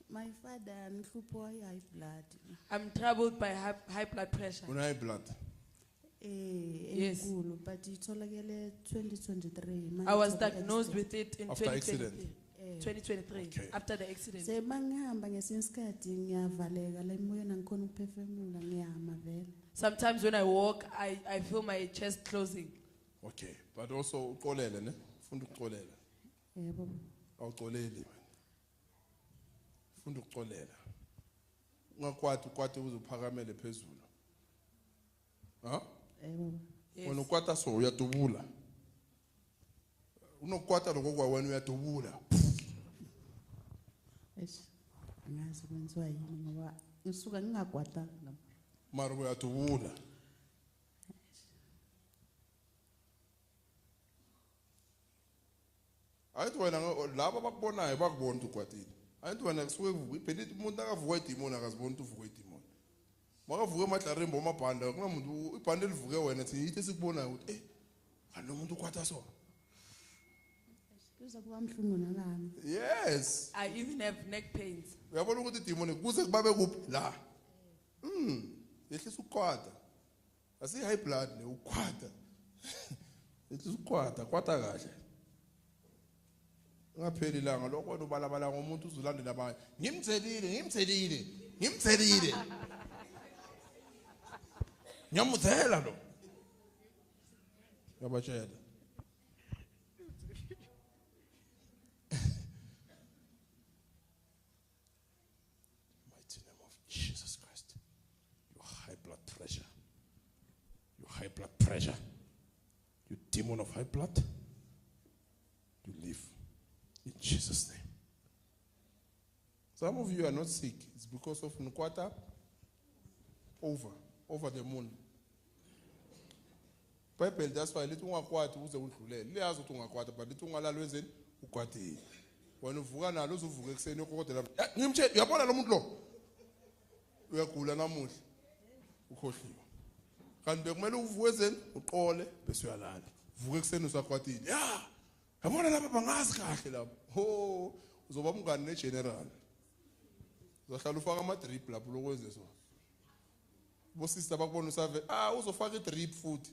My father nhlupho high blood. I'm troubled by high blood pressure. High blood. Yes. Enkulu, but itholakele 2023. I was diagnosed with it in After 2023. 2023, Okay. after the accident. Se mangihamba ngesinsikhathi ngiyavaleka la emoyeni angikhona ukuphefumula ngiyama vele. Sometimes when I walk, I feel my chest closing. Okay, but also uxolele ne? Funda ukuxolela. Yebo. Awuxoleli wena. Funda ukuxolela. Ungakwati ukwati uzuphakamele phezulu. Ha? Yebo. Wena ukwata so uyadubula. Unokwata lokho wena uyadubula. Angazi kwenziwa yini ngoba ngisuka ngingakwatanga. Mara uyadubula. Ayithi wena laba bakubonayo bakubona ukwatile. Ayithi wena kusuke uvuka iphela umuntu akavuka idemon akazibona ukuthi uvuka idemon. Makavuka emadlarimbo amabhanda kungamuntu ibhanda livuke wena thi yithi sikubonayo ukuthi anomuntu ukwata so. Kuza kuba mhlungu nalami. Yes. I even have neck pains. Uyabona ukuthi idemon kuze kubabe kuphi la. Yehlisa ukukwata. Asi high blood ne ukwata. Yehlisa ukukwata, kwata kahle. Ngapheli langa lokho wena ubalabala ngomuntu uzulandela abanye. Ngimthelile. Ngiyamuthela lo. Yabatshela. Mighty name of Jesus Christ. Your high blood pressure. You demon of high blood. You live. In Jesus' name. Some of you are not sick. It's because of Nkwata over the moon. Bible, that's why little ungakwata uze udlulele. Liyazi ukuthi ungakwata but little ungalalo wenzeni ukwatile. Wena uvuka nalo uzuvuka ekseni yokodela. Ngimtshela uyabona lo muntu lo. Uyagula namuhla. Ukhohliwe. Kanti bekumele uvuke ezeni uqole bese uyalala. Vuka ekseni usakwatile. Yabona lapha bangazi kahle lapho. Uzoba umngane negeneral. Uzohlala ufaka ama drip lapho lokwenze so. Bo sister bakubona usave uzofaka i drip futhi.